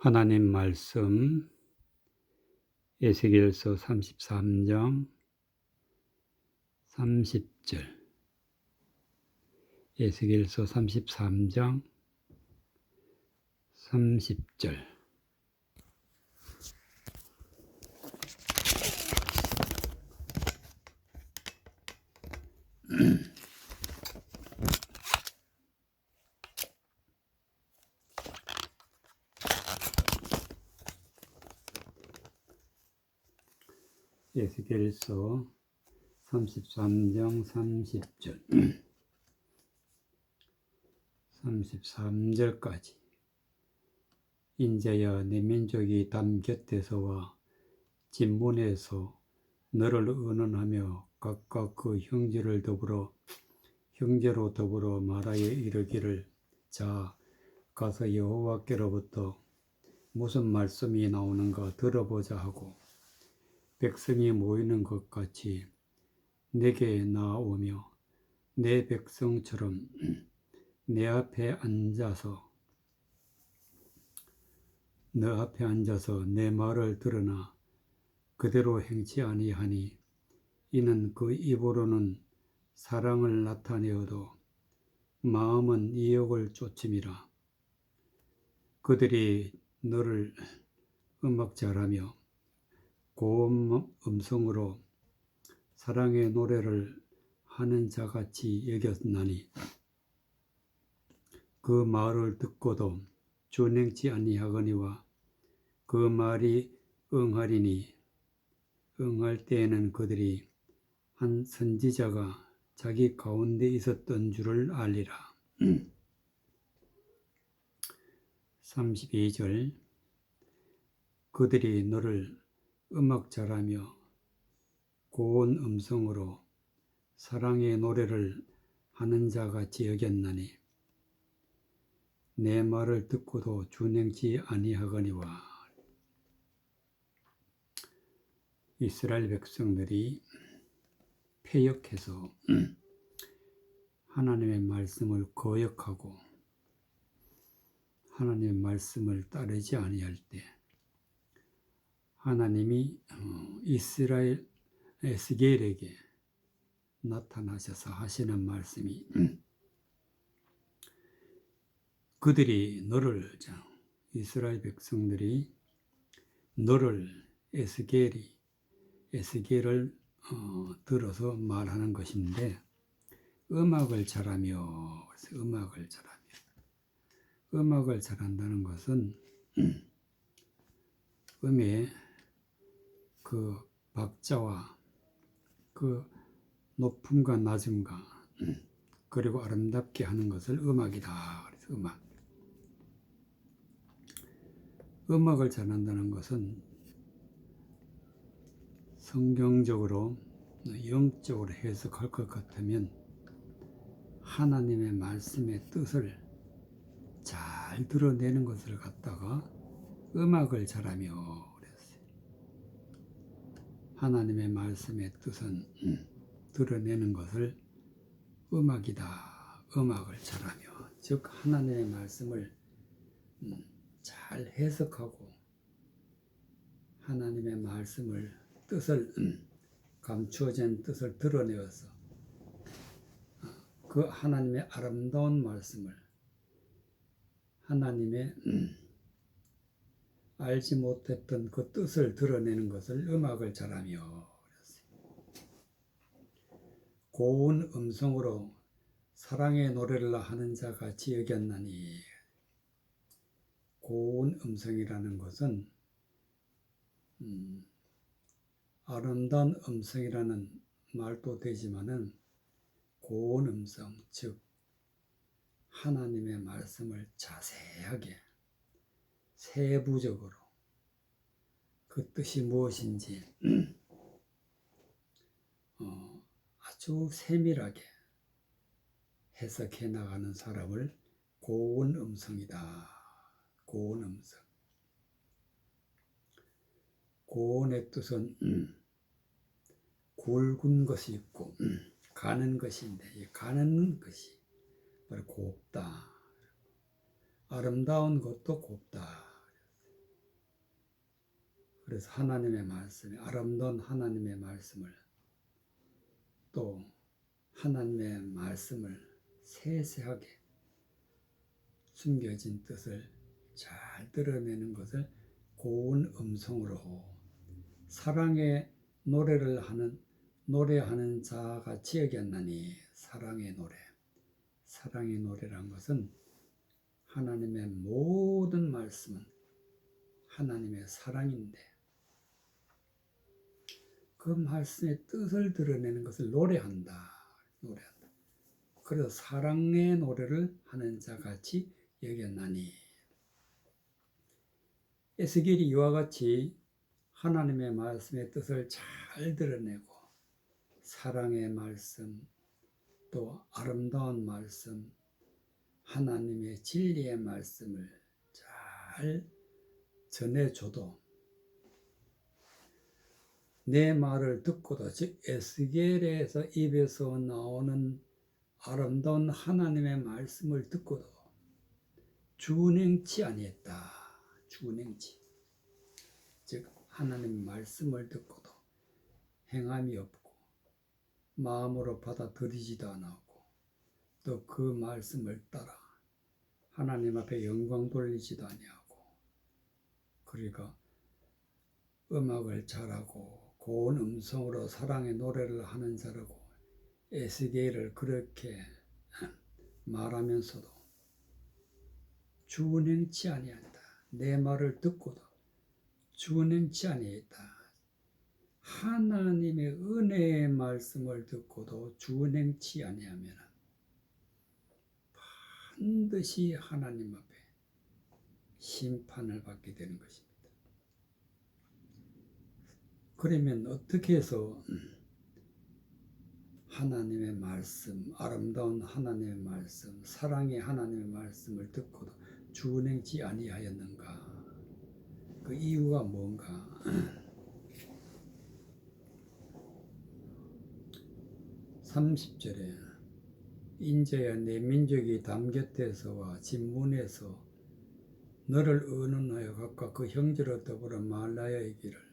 하나님 말씀 에스겔서 33장 30절. 에스겔서 33장 30절. 에스겔서 33장 30절 33절까지. 인자야, 내 민족이 담 곁에서와 진문에서 너를 의논하며 각각 그 형제로 더불어 말하여 이르기를, 자, 가서 여호와께로부터 무슨 말씀이 나오는가 들어보자 하고, 백성이 모이는 것 같이 내게 나오며 내 백성처럼 내 앞에 앉아서 내 말을 들으나 그대로 행치 아니하니, 이는 그 입으로는 사랑을 나타내어도 마음은 이욕을 쫓음이라. 그들이 너를 음악잘하며 고운 음성으로 사랑의 노래를 하는 자같이 여겼나니, 그 말을 듣고도 준행치 아니하거니와 그 말이 응할 때에는 그들이 한 선지자가 자기 가운데 있었던 줄을 알리라. 32절. 그들이 너를 음악 잘하며 고운 음성으로 사랑의 노래를 하는 자같이 여겼나니, 내 말을 듣고도 준행치 아니하거니와. 이스라엘 백성들이 패역해서 하나님의 말씀을 거역하고 하나님의 말씀을 따르지 아니할 때, 하나님이 이스라엘 에스겔에게 나타나셔서 하시는 말씀이, 그들이 이스라엘 백성들이 에스겔을 들어서 말하는 것인데, 음악을 잘하며, 음악을 잘한다는 것은 음의 그 박자와 그 높음과 낮음과 그리고 아름답게 하는 것을 음악이다. 그래서 음악을 잘한다는 것은 성경적으로 영적으로 해석할 것 같으면 하나님의 말씀의 뜻을 잘 드러내는 것을 갖다가 음악을 잘하며 그랬어요. 하나님의 말씀의 뜻은 드러내는 것을 음악이다. 음악을 잘하며, 즉 하나님의 말씀을 잘 해석하고 하나님의 말씀을 감추어진 뜻을 드러내어서 그 하나님의 아름다운 말씀을, 하나님의 알지 못했던 그 뜻을 드러내는 것을 음악을 잘하며 그랬어요. 고운 음성으로 사랑의 노래를 하는 자같이 여겼나니, 고운 음성이라는 것은 아름다운 음성이라는 말도 되지만은, 고운 음성, 즉 하나님의 말씀을 자세하게 세부적으로 그 뜻이 무엇인지 아주 세밀하게 해석해 나가는 사람을 고운 음성이다. 고운 음성. 고운의 뜻은 굵은 것이 있고 가는 것인데, 이 가는 것이 바로 곱다. 아름다운 것도 곱다. 그래서 하나님의 말씀에 아름다운 하나님의 말씀을 또 하나님의 말씀을 세세하게 숨겨진 뜻을 잘 드러내는 것을 고운 음성으로 사랑의 노래하는 자같이 여겼나니. 사랑의 노래. 사랑의 노래란 것은 하나님의 모든 말씀은 하나님의 사랑인데 그 말씀의 뜻을 드러내는 것을 노래한다. 그래서 사랑의 노래를 하는 자같이 여겼나니. 에스겔이 이와 같이 하나님의 말씀의 뜻을 잘 드러내고 사랑의 말씀, 또 아름다운 말씀, 하나님의 진리의 말씀을 잘 전해줘도 내 말을 듣고도, 즉 에스겔에서 입에서 나오는 아름다운 하나님의 말씀을 듣고도 준행치 아니했다. 준행치. 즉 하나님의 말씀을 듣고도 행함이 없고 마음으로 받아들이지도 않았고 또 그 말씀을 따라 하나님 앞에 영광 돌리지도 아니하고, 그러니까 음악을 잘하고 고운 음성으로 사랑의 노래를 하는 자라고 에스겔을 그렇게 말하면서도 준행치 아니한다. 내 말을 듣고도 준행치 아니했다. 하나님의 은혜의 말씀을 듣고도 준행치 아니하면 반드시 하나님 앞에 심판을 받게 되는 것입니다. 그러면 어떻게 해서 하나님의 말씀, 아름다운 하나님의 말씀, 사랑의 하나님의 말씀을 듣고도 준행치 아니하였는가? 그 이유가 뭔가? 30절에 인자야 내 민족이 담 곁에서와 진문에서 너를 의논하여 각각 그 형제로 더불어 말하여 이기를.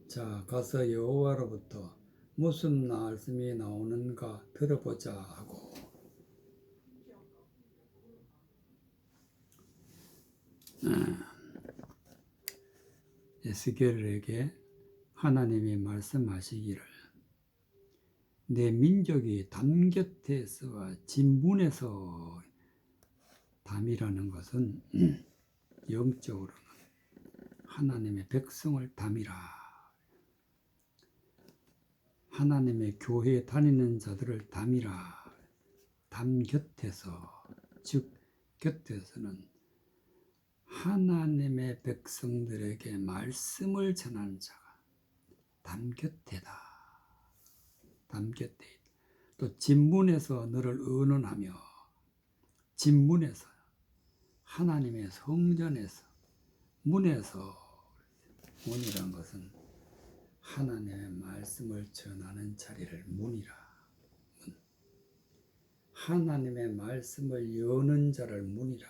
자, 가서 여호와로부터 무슨 말씀이 나오는가 들어보자 하고, 에스겔에게 하나님이 말씀하시기를 내 민족이 담 곁에서와 진문에서, 담이라는 것은 영적으로는 하나님의 백성을 담이라. 하나님의 교회에 다니는 자들을 담이라. 담 곁에서, 즉 곁에서는 하나님의 백성들에게 말씀을 전하는 자가 담 곁에다. 담 곁에 있다. 또 진문에서 너를 의논하며, 진문에서 하나님의 성전에서, 문에서, 문이란 것은 하나님의 말씀을 전하는 자리를 문이라. 문. 하나님의 말씀을 여는 자를 문이라.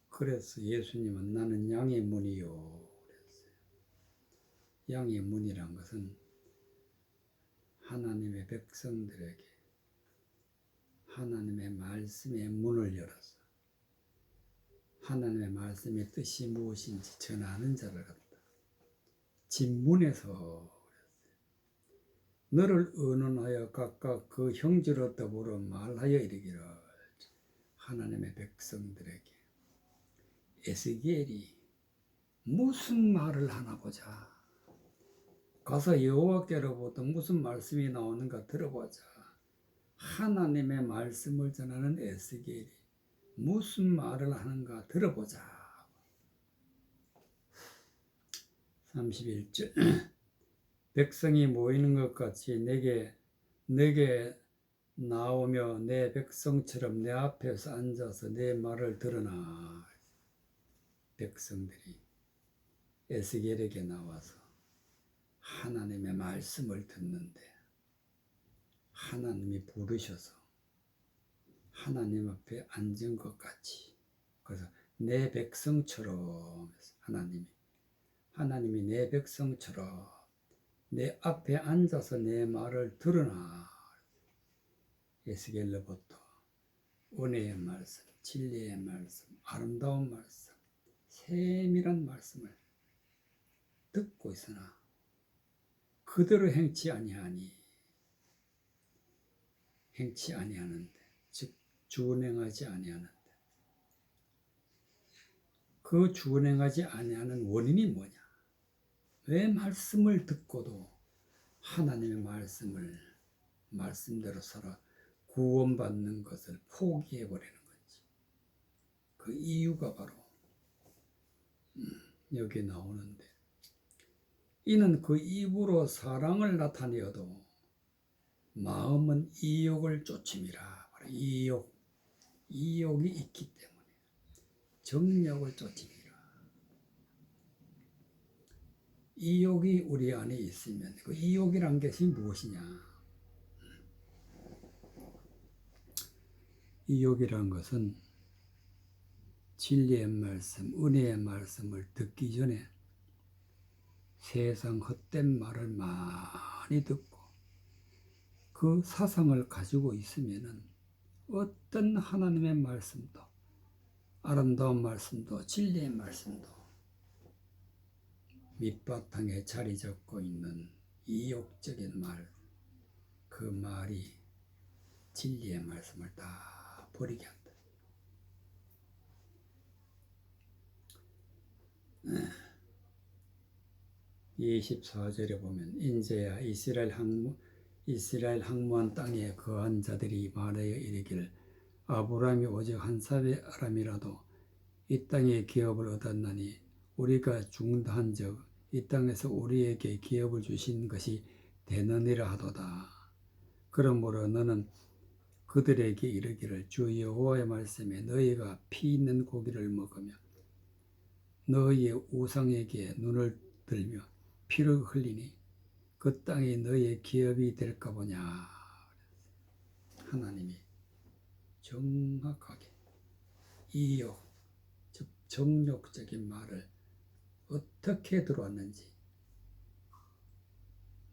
그래서 예수님은 나는 양의 문이요 그랬어요. 양의 문이란 것은 하나님의 백성들에게 하나님의 말씀의 문을 열어서 하나님의 말씀의 뜻이 무엇인지 전하는 자를 갖다 진문에서 너를 의논하여 각각 그 형제로 더불어 말하여 이르기를. 하나님의 백성들에게 에스겔이 무슨 말을 하나 보자. 가서 여호와께로부터 무슨 말씀이 나오는가 들어보자. 하나님의 말씀을 전하는 에스겔이 무슨 말을 하는가 들어보자. 31절 백성이 모이는 것 같이 내게 나오며 내 백성처럼 내 앞에서 앉아서 내 말을 들으나. 백성들이 에스겔에게 나와서 하나님의 말씀을 듣는데 하나님이 부르셔서 하나님 앞에 앉은 것 같이, 그래서 내 백성처럼 하나님이 하나님이 내 백성처럼 내 앞에 앉아서 내 말을 들으나. 에스겔로부터 은혜의 말씀, 진리의 말씀, 아름다운 말씀, 세밀한 말씀을 듣고 있으나 그대로 행치 아니하는데, 즉 준행하지 아니하는데, 그 준행하지 아니하는 원인이 뭐냐? 왜 말씀을 듣고도 하나님의 말씀대로 살아 구원받는 것을 포기해버리는 건지? 그 이유가 바로 여기 나오는데, 이는 그 입으로 사랑을 나타내어도 마음은 이욕을 쫓음이라. 바로 이욕이 있기 때문에 정욕을 쫓음이라. 이욕이 우리 안에 있으면 그 이욕이란 것이 무엇이냐? 이욕이란 것은 진리의 말씀, 은혜의 말씀을 듣기 전에 세상 헛된 말을 많이 듣고 그 사상을 가지고 있으면은 어떤 하나님의 말씀도, 아름다운 말씀도, 진리의 말씀도 밑바탕에 자리 잡고 있는 이욕적인 말, 그 말이 진리의 말씀을 다 버리게 한다. 24절에 보면, 인제야 이스라엘 항무한 땅에 거한 자들이 말하여 이르기를, 아브라함이 오직 한 사람이라도 이 땅에 기업을 얻었나니 우리가 죽는다 한즉 이 땅에서 우리에게 기업을 주신 것이 되느니라 하도다. 그러므로 너는 그들에게 이르기를, 주 여호와의 말씀에 너희가 피 있는 고기를 먹으며 너희의 우상에게 눈을 들며 피를 흘리니 그 땅이 너희의 기업이 될까 보냐. 하나님이 정확하게 이욕, 즉 정욕적인 말을 어떻게 들어왔는지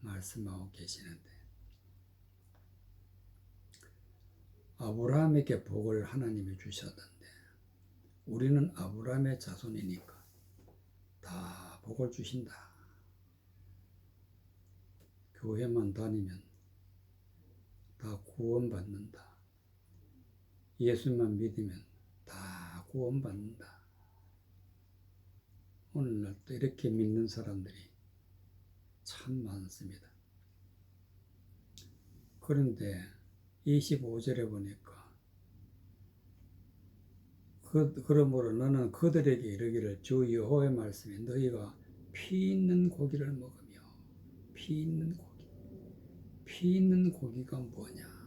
말씀하고 계시는데, 아브라함에게 복을 하나님이 주셨는데 우리는 아브라함의 자손이니까 다 복을 주신다. 교회만 다니면 다 구원받는다. 예수만 믿으면 다 구원받는다. 오늘날 또 이렇게 믿는 사람들이 참 많습니다. 그런데 25절에 보니까, 그러므로 너는 그들에게 이르기를, 주 여호와의 말씀에 너희가 피 있는 고기를 먹으며. 피 있는 고기가 뭐냐?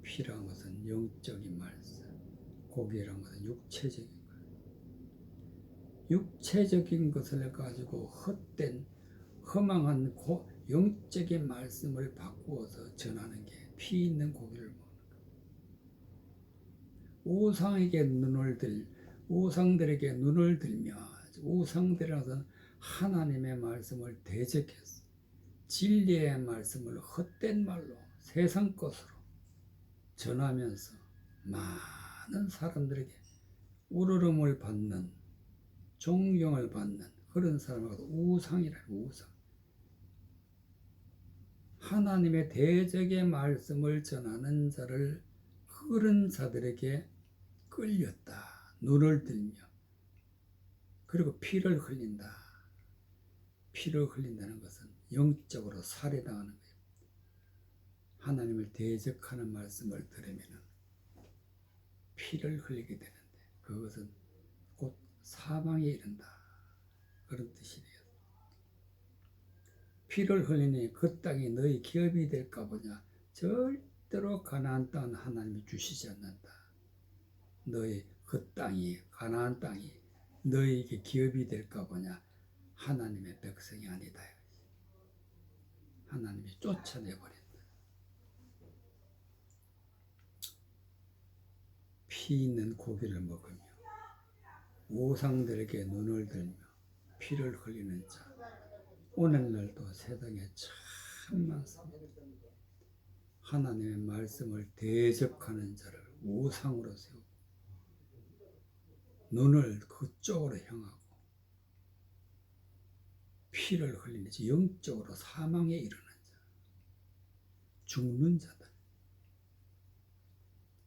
피란 것은 영적인 말씀, 고기란 것은 육체적인 것. 육체적인 것을 가지고 헛된 허망한 영적인 말씀을 바꾸어서 전하는 게 피 있는 고기를 먹는 것. 우상들에게 눈을 들며, 우상들이라서 하나님의 말씀을 대적해서 진리의 말씀을 헛된 말로 세상 것으로 전하면서 많은 사람들에게 우러름을 받는, 존경을 받는 그런 사람하고 우상이라는 우상. 하나님의 대적의 말씀을 전하는 자를, 그런 자들에게 끌렸다. 눈을 들며. 그리고 피를 흘린다. 피를 흘린다는 것은 영적으로 살해당하는 거예요. 하나님을 대적하는 말씀을 들으면 피를 흘리게 되는데 그것은 곧 사망에 이른다. 그런 뜻이에요. 피를 흘리니 그 땅이 너희 기업이 될까 보냐. 절대로 가나안 땅은 하나님이 주시지 않는다. 너희 그 땅이, 가나안 땅이 너희에게 기업이 될까 보냐. 하나님의 백성이 아니다. 하나님이 쫓아내버린다. 피 있는 고기를 먹으며 우상들에게 눈을 들며 피를 흘리는 자, 오늘날도 세상에 참 많습니다. 하나님의 말씀을 대적하는 자를 우상으로 세우고 눈을 그쪽으로 향하고 피를 흘리는 자, 영적으로 사망에 이르는 자, 죽는 자들,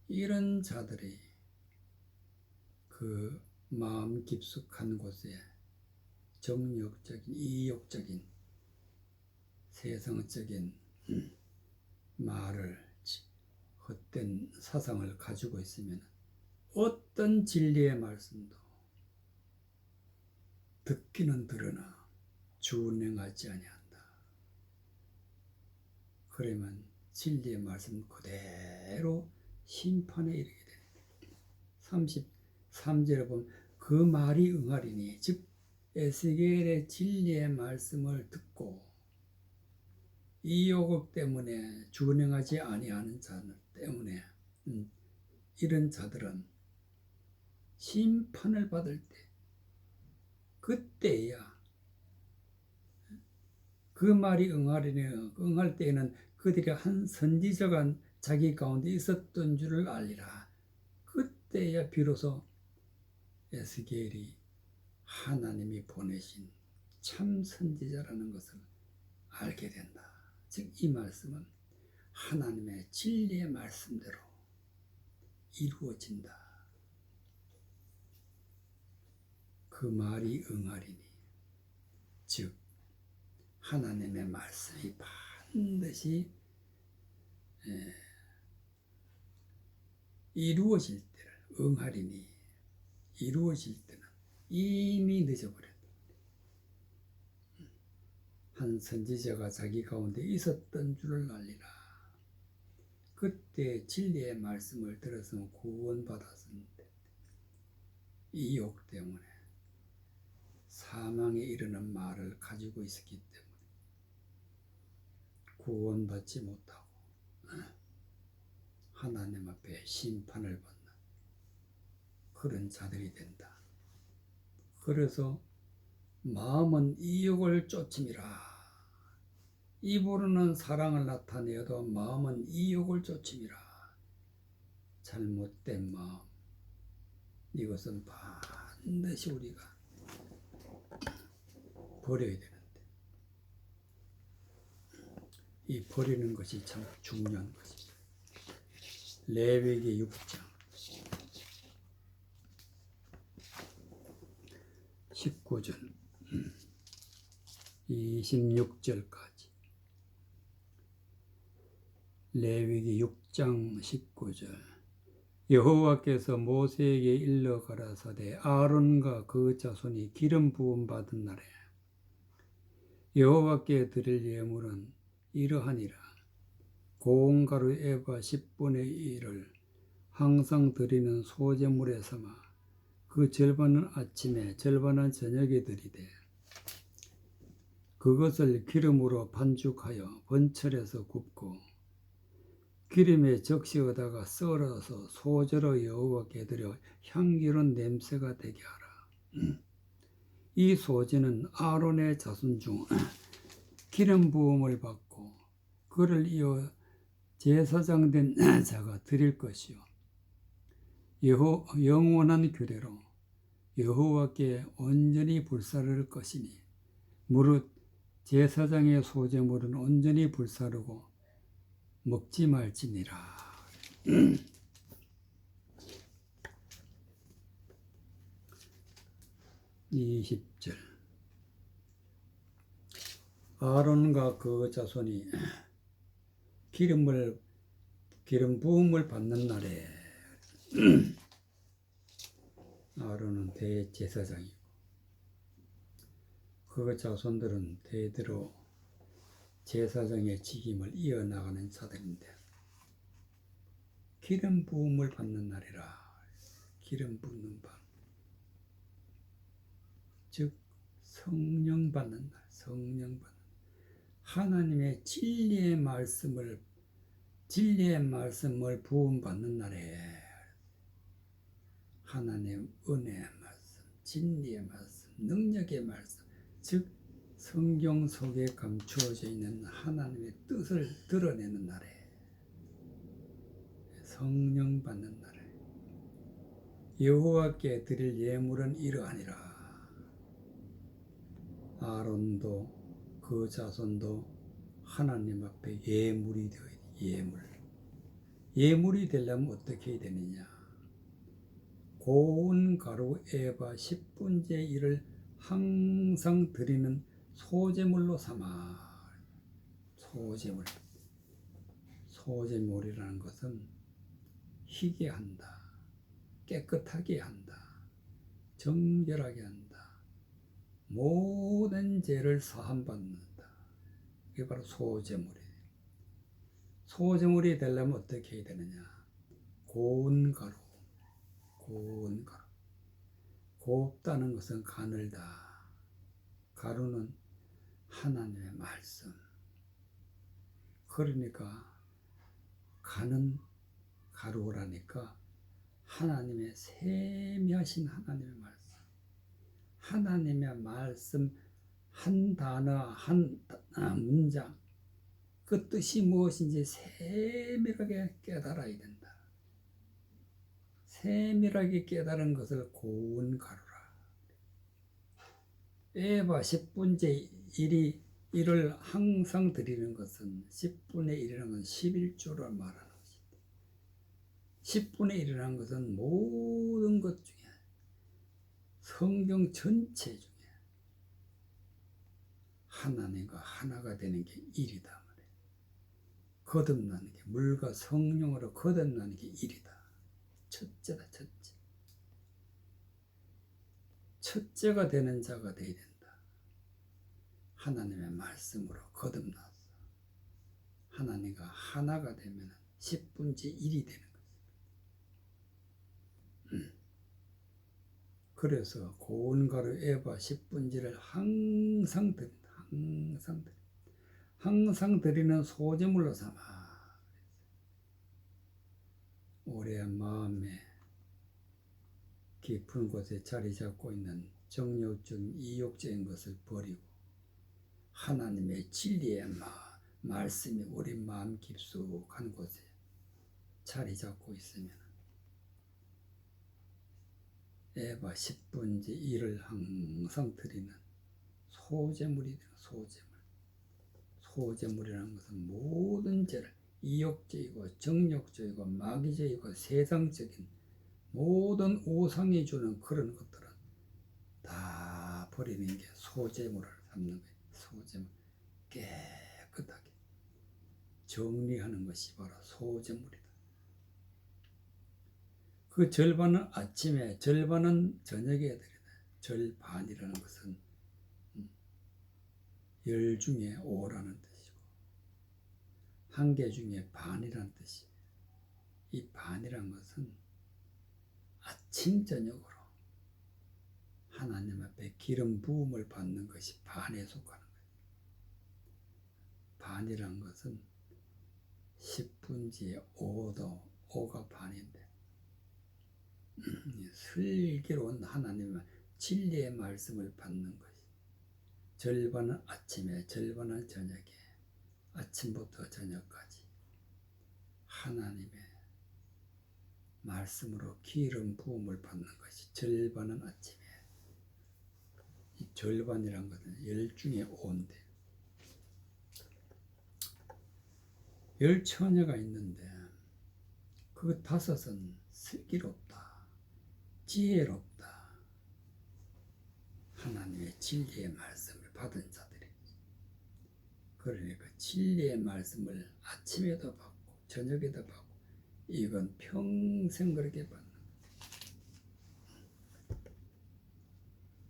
이런 자들이 그 마음 깊숙한 곳에 정욕적인, 이욕적인, 세상적인 말을, 헛된 사상을 가지고 있으면 어떤 진리의 말씀도 듣기는 들으나 준행하지 아니한다. 그러면 진리의 말씀 그대로 심판에 이르게 됩니다. 33절에 보면 그 말이 응하리니, 즉 에스겔의 진리의 말씀을 듣고 이 요곡 때문에 준행하지 아니하는 자들 때문에 이런 자들은 심판을 받을 때, 그때야 그 말이 응할 때에는 그들이 한 선지자가 자기 가운데 있었던 줄을 알리라. 그때야 비로소 에스겔이 하나님이 보내신 참 선지자라는 것을 알게 된다. 즉 이 말씀은 하나님의 진리의 말씀대로 이루어진다. 그 말이 응하리니, 즉 하나님의 말씀이 반드시 이루어질 때를, 응하리니 이루어질 때는 이미 늦어버렸다. 한 선지자가 자기 가운데 있었던 줄을 알리라. 그때 진리의 말씀을 들어서 구원받았는데 이 욕 때문에 사망에 이르는 말을 가지고 있었기 때문에 구원받지 못하고 하나님 앞에 심판을 받는 그런 자들이 된다. 그래서 마음은 이욕을 쫓음이라. 입으로는 사랑을 나타내어도 마음은 이욕을 쫓음이라. 잘못된 마음, 이것은 반드시 우리가 버려야 되는데, 이 버리는 것이 참 중요한 것입니다. 레위기 6장 19절 26절까지, 레위기 6장 19절. 여호와께서 모세에게 일러 가라사대 아론과 그 자손이 기름 부음 받은 날에 여호와께 드릴 예물은 이러하니라. 고운 가루 에바 10분의 1을 항상 드리는 소제물에 삼아 그 절반은 아침에 절반은 저녁에 드리되 그것을 기름으로 반죽하여 번철에서 굽고 기름에 적시어다가 썰어서 소재로 여호와께 드려 향기로운 냄새가 되게 하라. 이 소재는 아론의 자손 중 기름 부음을 받고 그를 이어 제사장 된 자가 드릴 것이요 영원한 규례로 여호와께 온전히 불사를 것이니, 무릇 제사장의 소제물은 온전히 불사르고 먹지 말지니라. 20절. 아론과 그 자손이 기름 부음을 받는 날에 아론은 대제사장이고 그 자손들은 대대로 제사장의 직임을 이어나가는 자들인데, 기름 부음을 받는 날이라. 기름 붓는 방, 즉 성령 받는 날, 성령 받는 하나님의 진리의 말씀을 부음 받는 날에 하나님 은혜의 말씀, 진리의 말씀, 능력의 말씀, 즉 성경 속에 감추어져 있는 하나님의 뜻을 드러내는 날에, 성령 받는 날에 여호와께 드릴 예물은 이러하니라. 아론도 그 자손도 하나님 앞에 예물이 되어야 돼. 예물이 되려면 어떻게 해야 되느냐? 고운 가루 에바 10분의 1을 항상 드리는 소제물로 삼아. 소제물이라는 것은 희게 한다, 깨끗하게 한다, 정결하게 한다, 모든 죄를 사함받는다. 이게 바로 소제물이에요. 소제물이 되려면 어떻게 해야 되느냐? 고운 가루. 곱다는 것은 가늘다. 가루는 하나님의 말씀. 그러니까 가는 가루라니까 하나님의 세미하신 하나님의 말씀. 하나님의 말씀 한 단어, 한 문장, 그 뜻이 무엇인지 세밀하게 깨달아야 된다. 세밀하게 깨달은 것을 고운 가루라. 에바 10분의 1을 항상 드리는 것은 10분의 1이라는 건 11조를 말하는 것입니다. 10분의 1이라는 것은 모든 것 중에, 성경 전체 중에 하나님과 하나가 되는 게 1이다. 거듭나는 게, 물과 성령으로 거듭나는 게 1이다. 첫째다, 첫째. 첫째가 되는 자가 되어야 된다. 하나님의 말씀으로 거듭나서 하나님과 하나가 되면 10분의 1이 되는 것입니다. 그래서 고운 가루 에바 10분의 1을 항상 드린다. 항상 드리는 소제물로 삼아. 우리의 마음에 깊은 곳에 자리 잡고 있는 정욕적인 이욕적인 것을 버리고 하나님의 진리의 말씀이 우리 마음 깊숙한 곳에 자리 잡고 있으면 에바 10분의 1을 항상 드리는 소제물이 되는 소제물이라는 것은 모든 죄를, 이욕적이고 정욕적이고 마귀적이고 세상적인 모든 우상이 주는 그런 것들은 다 버리는 게 소제물을 삼는 거예요. 소제물. 깨끗하게 정리하는 것이 바로 소제물이다. 그 절반은 아침에, 절반은 저녁에 드려야 돼. 절반이라는 것은 10 중에 5라는 뜻이고 1개 중에 반이라는 뜻이에요. 이 반이라는 것은 아침 저녁으로 하나님 앞에 기름 부음을 받는 것이 반에 속하는 거예요. 반이라는 것은 10분의 5도 5가 반인데 슬기로운 하나님의 진리의 말씀을 받는 것이, 절반은 아침에, 절반은 저녁에, 아침부터 저녁까지 하나님의 말씀으로 기름 부음을 받는 것이 절반은 아침에, 이 절반이란 것은 10 중에 5인데 10처녀가 있는데 그 5은 슬기롭다, 지혜롭다, 하나님의 진리의 말씀을 받은 자들이. 그러니까 진리의 말씀을 아침에도 받고 저녁에도 받고 이건 평생 그렇게 받는 거예요.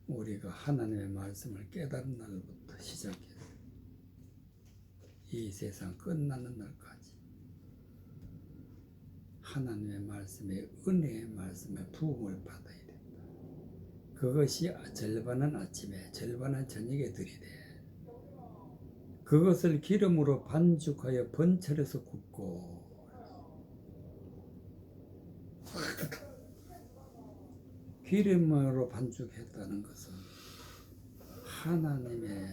우리가 하나님의 말씀을 깨달은 날부터 시작해서 이 세상 끝나는 날까지 하나님의 말씀에, 은혜의 말씀에 부음을 받아야 된다. 그것이 절반은 아침에, 절반은 저녁에 드리되 그것을 기름으로 반죽하여 번철에서 굽고, 기름으로 반죽했다는 것은 하나님의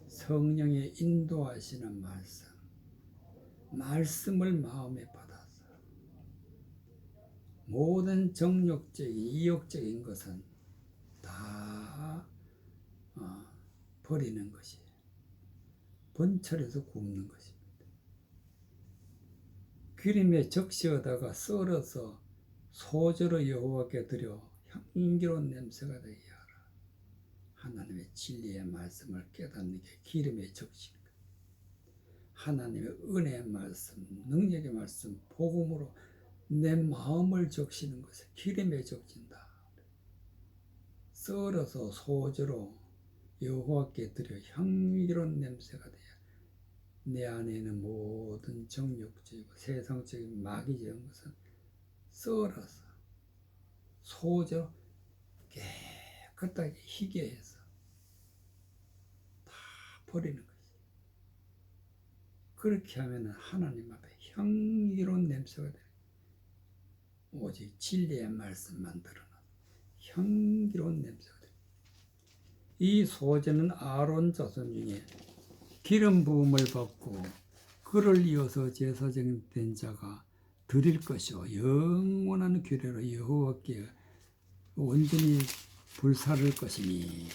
성령의 인도하시는 말씀을 마음에 받아서 모든 정욕적인 이욕적인 것은 다 버리는 것이 번철에서 굽는 것입니다. 기름에 적시어다가 썰어서 소저로 여호와께 드려 향기로운 냄새가 되게 하라. 하나님의 진리의 말씀을 깨닫는 게 기름에 적시는 것. 하나님의 은혜의 말씀, 능력의 말씀, 복음으로 내 마음을 적시는 것을 기름에 적신다. 썰어서 소저로 여호와께 드려 향기로운 냄새가 되어 내 안에 있는 모든 정욕적이고 세상적인 마귀적인 것은 썰어서 소저로 깨끗하게 희게 해서 다 버리는 것이. 그렇게 하면 하나님 앞에 향기로운 냄새가 되는, 오직 진리의 말씀만 드러나 향기로운 냄새가 됩니다. 이 소재는 아론 자손 중에 기름 부음을 받고 그를 이어서 제사장 된 자가 드릴 것이요 영원한 규례로 여호와께 온전히 불사를 것이니.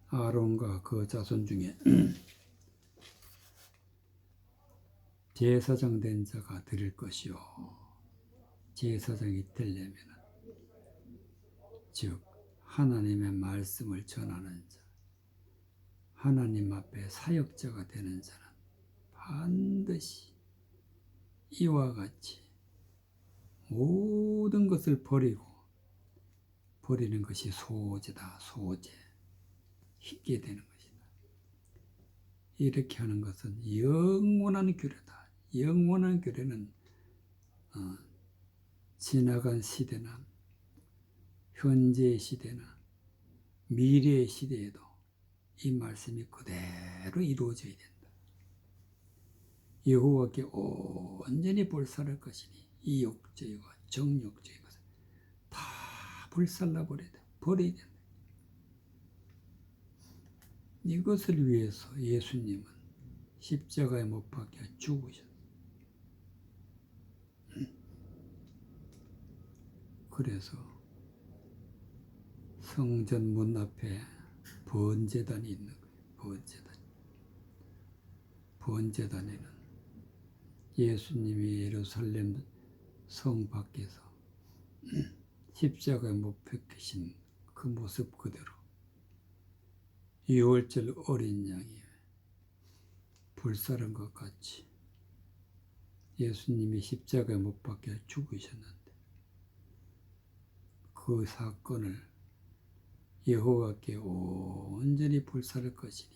아론과 그 자손 중에 제사장 된 자가 드릴 것이요 제사장이 되려면 즉 하나님의 말씀을 전하는 자, 하나님 앞에 사역자가 되는 자는 반드시 이와 같이 모든 것을 버리는 것이 소재다. 소재, 희게 되는 것이다. 이렇게 하는 것은 영원한 규례다. 영원한 규례는 지나간 시대나 현재의 시대나 미래의 시대에도 이 말씀이 그대로 이루어져야 된다. 여호와께 온전히 불살할 것이니 이욕적이고 정욕적인 것을 다 불살라 버려야 된다. 이것을 위해서 예수님은 십자가에 못 박혀 죽으셨어요. 그래서 성전 문 앞에 번제단이 있는 거예요. 번제단에는 예수님이 예루살렘 성 밖에서 십자가에 못 박히신 그 모습 그대로 유월절 어린 양이 불사른 것 같이 예수님이 십자가에 못 박혀 죽으셨는데 그 사건을 여호와께 온전히 불사를 것이니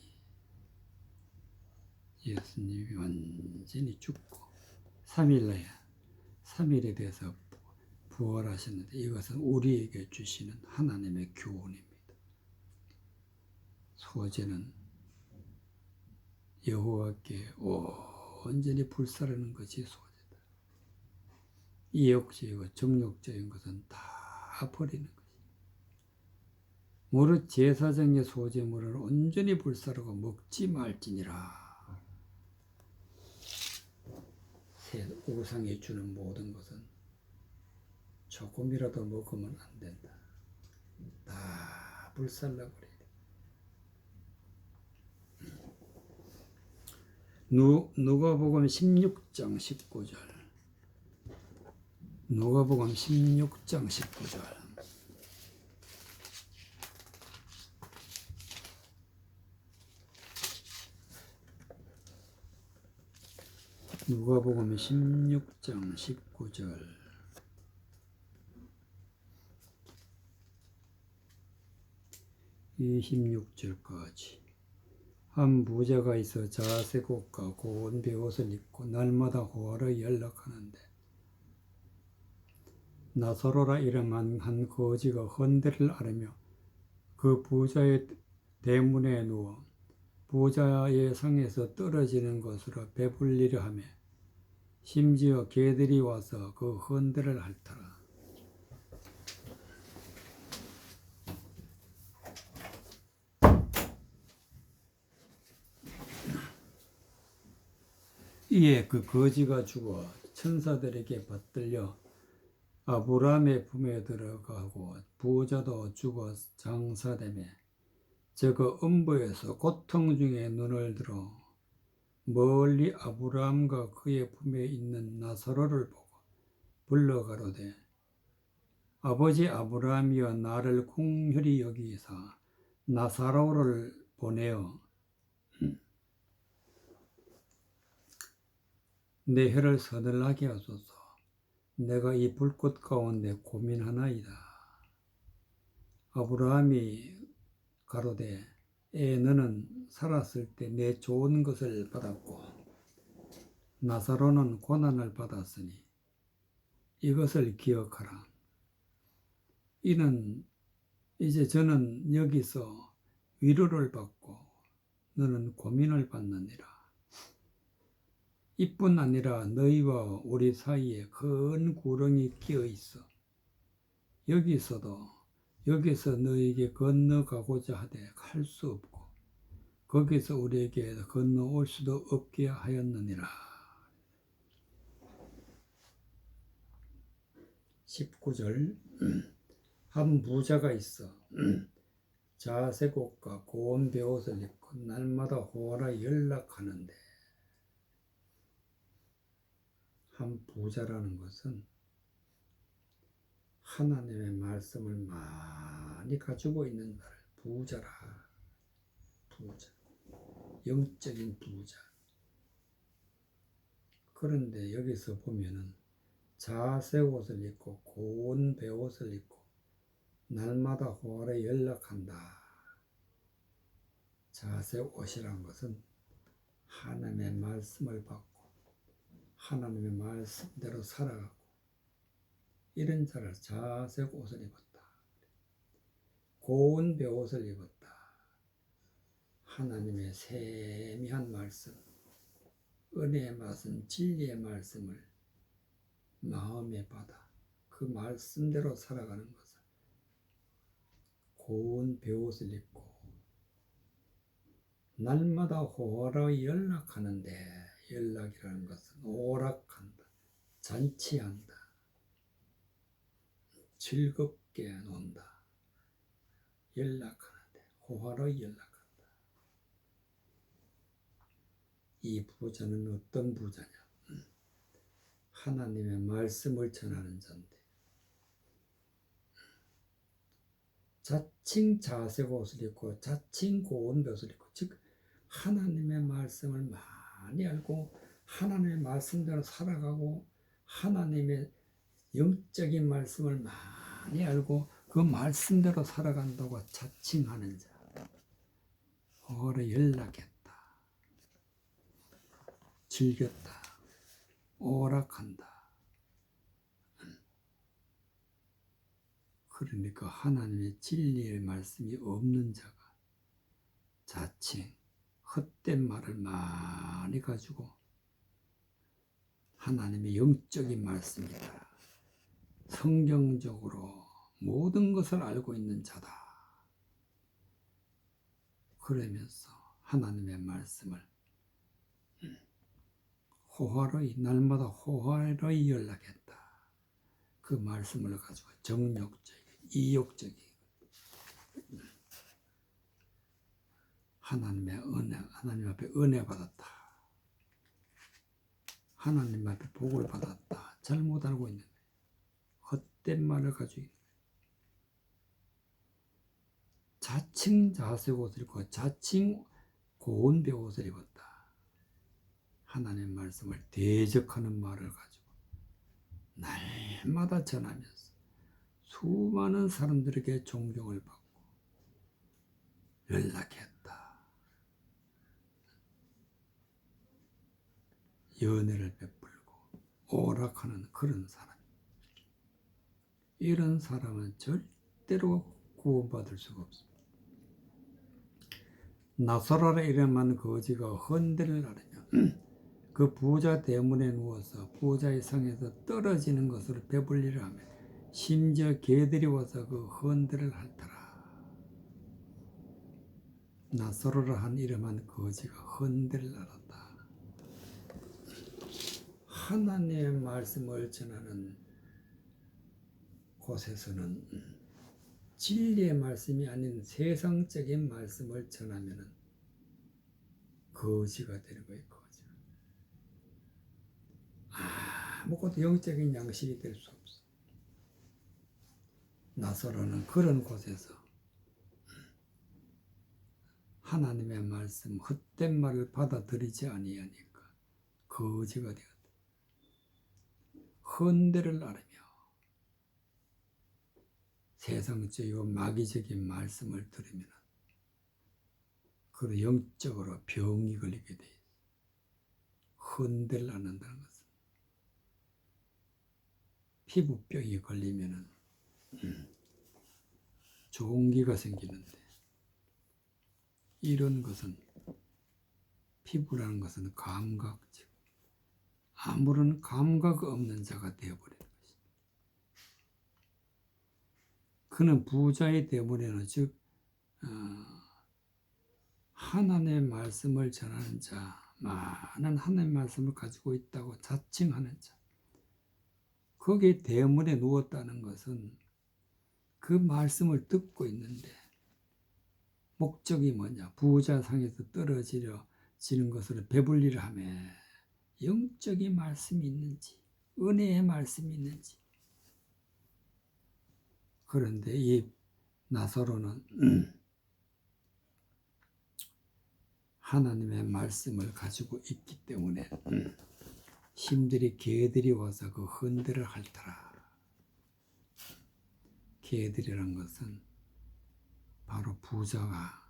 예수님이 완전히 죽고 3일에 대해서 부활하셨는데 이것은 우리에게 주시는 하나님의 교훈입니다. 소재는 여호와께 온전히 불사르는 것이 소재다. 이욕적이고 정욕적인 것은 다 버리는 것이다. 무릇 제사장의 소재물을 온전히 불사르고 먹지 말지니라. 우상이 주는 모든 것은 조금이라도 먹으면 안 된다. 다 불살라 버려야 돼. 누가복음 16장 19절. 누가복음 16장 19절. 누가복음 16장 19절. 이 16절까지. 한 부자가 있어 자색 옷과 고운 베옷을 입고 날마다 호화를 연락하는데 나사로라 이름한 한 거지가 헌대를 앓으며 그 부자의 대문에 누워 부자의 상에서 떨어지는 것으로 배불리려 하며 심지어 개들이 와서 그 헌대를 핥더라. 이에 그 거지가 죽어 천사들에게 받들려 아브라함의 품에 들어가고 부자도 죽어 장사되매 저거 음부에서 고통 중에 눈을 들어 멀리 아브라함과 그의 품에 있는 나사로를 보고 불러 가로되 아버지 아브라함이여 나를 긍휼히 여기사 나사로를 보내어 내 혀를 서늘하게 하소서. 내가 이 불꽃 가운데 고민하나이다. 아브라함이 가로되 너는 살았을 때 내 좋은 것을 받았고 나사로는 고난을 받았으니 이것을 기억하라. 이는 이제 저는 여기서 위로를 받고 너는 고민을 받느니라. 이뿐 아니라 너희와 우리 사이에 큰 구렁이 끼어 있어. 여기서 너희에게 건너가고자 하되 갈 수 없고 거기서 우리에게 건너올 수도 없게 하였느니라. 19절 한 부자가 있어 자색 옷과 고운 베옷을 입고 날마다 호라 연락하는데 한 부자라는 것은 하나님의 말씀을 많이 가지고 있는 자를 부자라. 부자. 영적인 부자. 그런데 여기서 보면은 자색 옷을 입고 고운 베옷을 입고 날마다 호화를 연락한다. 자색 옷이란 것은 하나님의 말씀을 받고 하나님의 말씀대로 살아가고 이런 자를 자색 옷을 입었다. 고운 베옷을 입었다. 하나님의 세미한 말씀, 은혜의 말씀, 진리의 말씀을 마음에 받아 그 말씀대로 살아가는 것을 고운 베옷을 입고 날마다 호호라 연락하는데 연락이라는 것은 오락한다, 잔치한다, 즐겁게 논다, 연락하는데 호호라 연락한다. 이 부자는 어떤 부자냐? 하나님의 말씀을 전하는 자인데 자칭 자색 옷을 입고 자칭 고운 벼슬을 입고 즉 하나님의 말씀을 많이 알고 하나님의 말씀대로 살아가고 하나님의 영적인 말씀을 많이 알고 그 말씀대로 살아간다고 자칭하는 자 오래 연락했다 즐겼다 오락한다. 그러니까 하나님의 진리의 말씀이 없는 자가 자칭 헛된 말을 많이 가지고 하나님의 영적인 말씀이다. 성경적으로 모든 것을 알고 있는 자다. 그러면서 하나님의 말씀을 호화로이 날마다 호화로이 연락했다. 그 말씀을 가지고 정욕적인 이욕적인 하나님의 은혜, 하나님 앞에 은혜 받았다. 하나님 앞에 복을 받았다. 잘못 알고 있는 거예요. 헛된 말을 가지고 있는 거예요. 자칭 자색 옷을 입고 자칭 고운 베옷을 입었다. 하나님의 말씀을 대적하는 말을 가지고 날마다 전하면서 수많은 사람들에게 존경을 받고 연락했다. 연애를 베풀고 오락하는 그런 사람. 이런 사람은 절대로 구원받을 수가 없습니다. 나사로라 이름한 거지가 헌데를 나르며 그 부자 대문에 누워서 부자의 상에서 떨어지는 것을 배불리려 하며 심지어 개들이 와서 그 헌데를 핥더라. 나사로라 한 이름한 거지가 헌데를 나랐다. 하나님의 말씀을 전하는 곳에서는 진리의 말씀이 아닌 세상적인 말씀을 전하면 거지가 되는 거예요. 거지. 아무것도 영적인 양식이 될 수 없어. 나사로는 그런 곳에서 하나님의 말씀, 헛된 말을 받아들이지 아니하니까 거지가 되었다. 헌대를 앓으며 세상적이고 마귀적인 말씀을 들으면 그 영적으로 병이 걸리게 돼 있어. 헌대를 앓는다는 것은 피부병이 걸리면 종기가 생기는데, 이런 것은 피부라는 것은 감각적, 아무런 감각 없는 자가 되어버리는 것입니다. 그는 부자의 되어버리는, 즉 하나님의 말씀을 전하는 자, 많은 하나님의 말씀을 가지고 있다고 자칭하는 자, 거기에 대문에 누웠다는 것은 그 말씀을 듣고 있는데 목적이 뭐냐? 부자 상에서 떨어지는 것으로 배불리를 하며 영적인 말씀이 있는지, 은혜의 말씀이 있는지. 그런데 이 나사로는 하나님의 말씀을 가지고 있기 때문에 힘들이 개들이 와서 그 헌대를 핥더라. 개들이란 것은 바로 부자와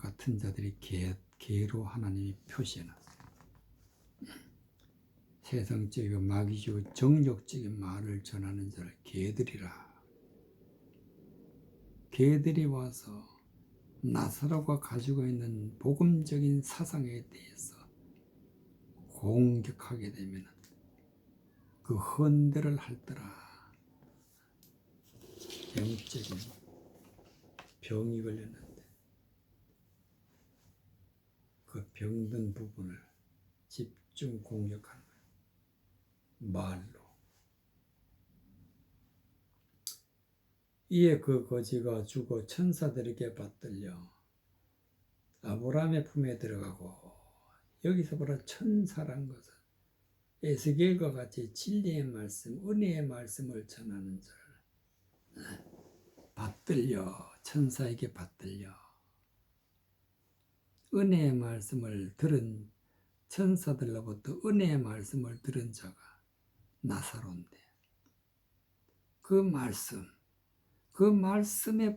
같은 자들이 개로 하나님이 표시해놨어요. 세상적이고 마귀적이고 정욕적인 말을 전하는 자를 개들이라. 개들이 와서 나사로가 가지고 있는 복음적인 사상에 대해서 공격하게 되면 그 헌대를 핥더라. 영적인 병이 걸렸는데 그 병든 부분을 집중 공격하는 거예요. 말로. 이에 그 거지가 죽어 천사들에게 받들려 아브라함의 품에 들어가고, 여기서 보라 천사란 것은 에스겔과 같이 진리의 말씀, 은혜의 말씀을 전하는 자를 받들려, 천사에게 받들려 은혜의 말씀을 들은 천사들로부터 은혜의 말씀을 들은 자가 나사로인데, 그 말씀에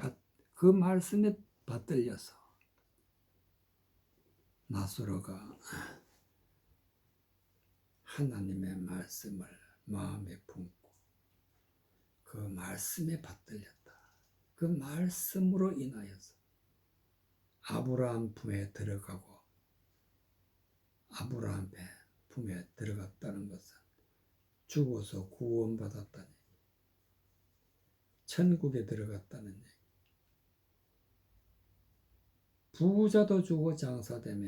받들려서 나사로가 하나님의 말씀을 마음에 품고 그 말씀에 받들렸다. 그 말씀으로 인하여서 아브라함 품에 들어가고, 아브라함의 품에 들어갔다는 것은 죽어서 구원받았다는 얘기, 천국에 들어갔다는 얘기. 부자도 죽어 장사되며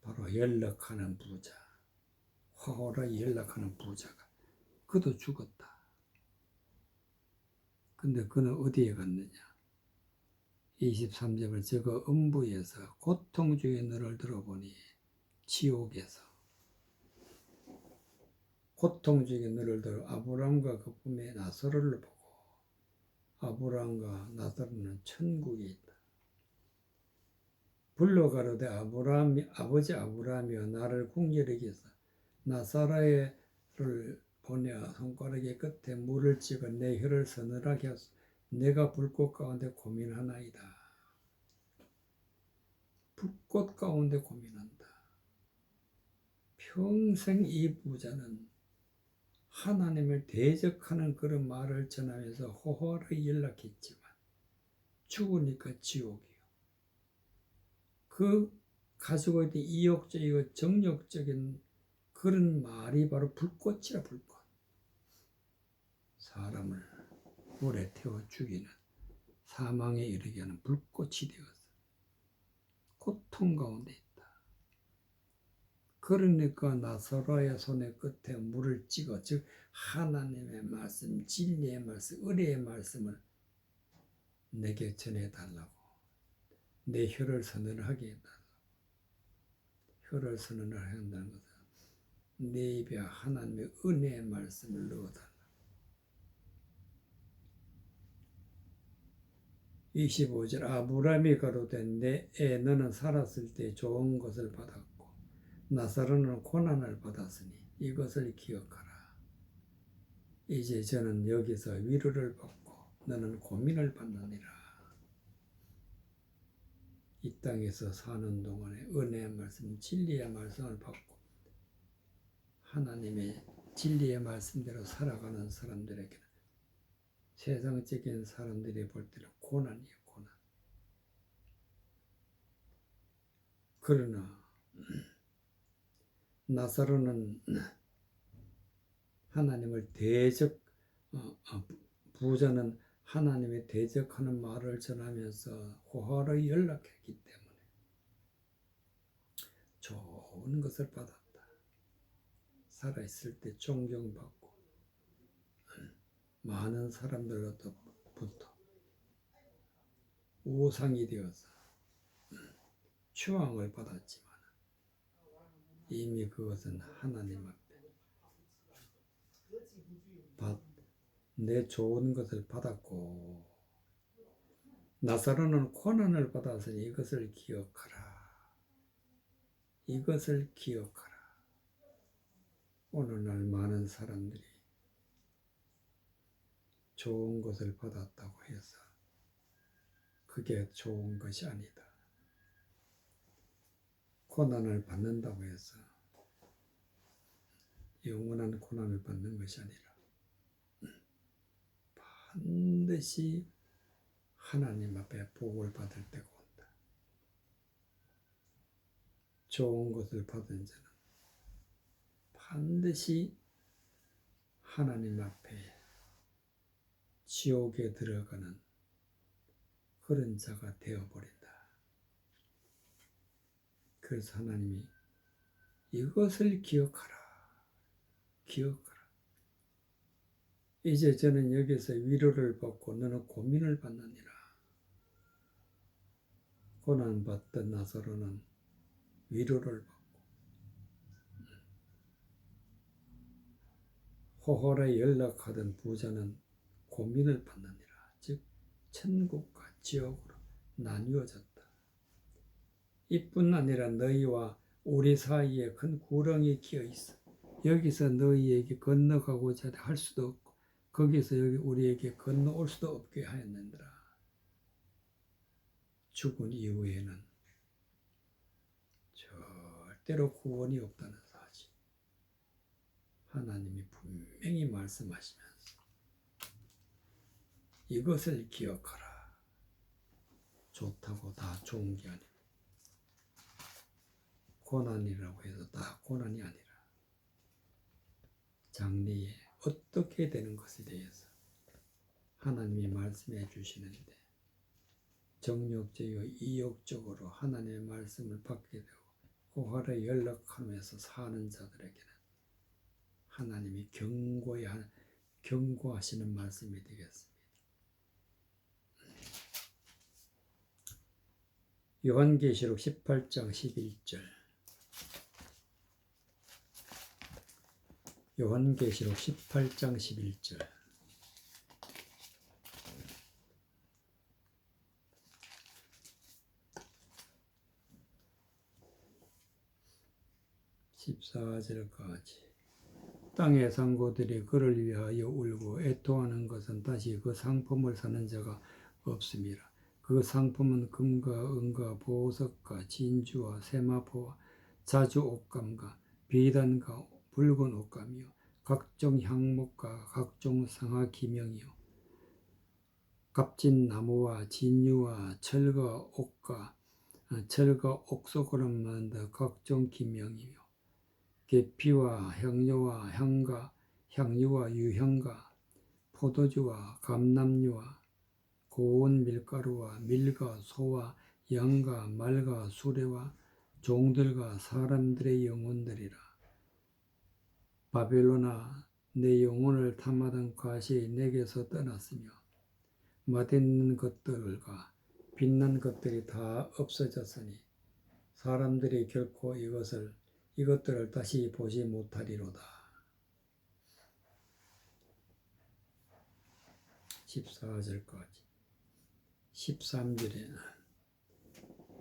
바로 연락하는 부자, 화호라 연락하는 부자가 그도 죽었다. 근데 그는 어디에 갔느냐? 23절을 저거 음부에서 고통 중에 너를 들어보니, 지옥에서 고통 중에 너를 들어 아브라함과 그 품에 나사로를 보고, 아브라함과 나사로는 천국에 있다. 불러가로되 아버지 아브라함이여 나를 궁결하게 해서 나사로를 보내어 손가락의 끝에 물을 찍어 내 혀를 서늘하게 하소서. 내가 불꽃 가운데 고민하나이다. 불꽃 가운데 고민한다. 평생 이 부자는 하나님을 대적하는 그런 말을 전하면서 호호하게 연락했지만 죽으니까 지옥이요. 그 가지고 있던 이욕적이고 정욕적인 그런 말이 바로 불꽃이라, 불꽃. 사람을 불에 태워 죽이는, 사망에 이르게 하는 불꽃이 되어서 고통 가운데 있다. 그러니까 나사로의 손의 끝에 물을 찍어, 즉 하나님의 말씀, 진리의 말씀, 의리의 말씀을 내게 전해달라고, 내 혀를 선언하게 해달라고. 혀를 선언을 한다는 것은 내 입에 하나님의 은혜의 말씀을 넣어달라. 25절 아브라함이 가로되 내 애 너는 살았을 때 좋은 것을 받았고 나사로는 고난을 받았으니 이것을 기억하라. 이제 저는 여기서 위로를 받고 너는 고민을 받느니라. 이 땅에서 사는 동안에 은혜의 말씀, 진리의 말씀을 받고 하나님의 진리의 말씀대로 살아가는 사람들에게는 세상적인 사람들이 볼 때는 고난이에요, 고난. 그러나 나사로는 하나님을 부자는 하나님의 대적하는 말을 전하면서 호화로 연락했기 때문에 좋은 것을 받았다. 살아있을 때 존경받고 많은 사람들로부터 우상이 되어서 추앙을 받았지만 이미 그것은 하나님 앞에 내 좋은 것을 받았고 나사로는 고난을 받았으니 이것을 기억하라. 이것을 기억하라. 오늘날 많은 사람들이 좋은 것을 받았다고 해서 그게 좋은 것이 아니다. 고난을 받는다고 해서 영원한 고난을 받는 것이 아니라 반드시 하나님 앞에 복을 받을 때가 온다. 좋은 것을 받은 자는 반드시 하나님 앞에 지옥에 들어가는 그런 자가 되어버린다. 그래서 하나님이 이것을 기억하라. 기억하라. 이제 저는 여기서 위로를 받고 너는 고민을 받느니라. 고난받던 나사로는 위로를 받고 호호에 연락하던 부자는 고민을 받느니라. 즉 천국과 지옥으로 나뉘어졌다. 이뿐 아니라 너희와 우리 사이에 큰 구렁이 끼어 있어. 여기서 너희에게 건너가고자 할 수도 없고 거기서 여기 우리에게 건너올 수도 없게 하였느니라. 죽은 이후에는 절대로 구원이 없다는 사실. 하나님이 분명히 말씀하시면서 이것을 기억하라. 좋다고 다 좋은 게 아니라 고난이라고 해서 다 고난이 아니라 장래에 어떻게 되는 것에 대해서 하나님이 말씀해 주시는데 정욕적이고 이욕적으로 하나님의 말씀을 받게 되고 호화를 연락하면서 사는 자들에게는 하나님이 경고하시는 말씀이 되겠습니다. 요한계시록 18장 11절 요한계시록 18장 11절 14절까지 땅의 상고들이 그를 위하여 울고 애통하는 것은 다시 그 상품을 사는 자가 없음이라. 그 상품은 금과 은과 보석과 진주와 세마포와 자주 옷감과 비단과 붉은 옷감이요 각종 향목과 각종 상하 기명이요 값진 나무와 진유와 철과 옥석으로 만든 각종 기명이요 계피와 향료와 향유와 유향과 포도주와 감람유와 고운 밀가루와 밀과 소와 양과 말과 수레와 종들과 사람들의 영혼들이라. 바벨론아, 내 영혼을 탐하던 과실이 내게서 떠났으며 맛있는 것들과 빛난 것들이 다 없어졌으니 사람들이 결코 이것들을 다시 보지 못하리로다. 14절까지. 13절에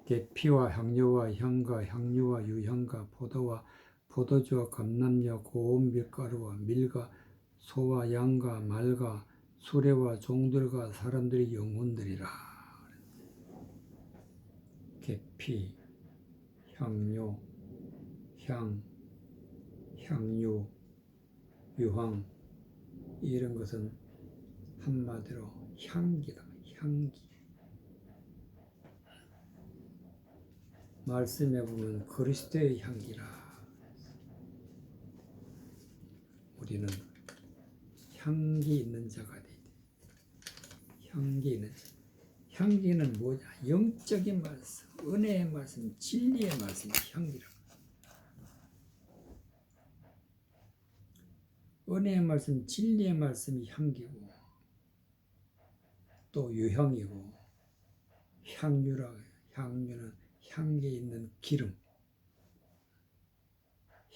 계피와 향료와 향과 향유와 유향과 포도와 포도주와 감람녀 고운 밀가루와 밀과 소와 양과 말과 수레와 종들과 사람들의 영혼들이라. 계피, 향료, 향, 향유, 유황, 이런 것은 한마디로 향기다. 향기. 말씀에 보면 그리스도의 향기라. 우리는 향기 있는 자가 되야 돼. 향기 있는 자. 향기는 뭐냐? 영적인 말씀, 은혜의 말씀, 진리의 말씀이 향기라. 은혜의 말씀, 진리의 말씀이 향기고 또 유향이고 향유라. 향유는 향기 있는 기름.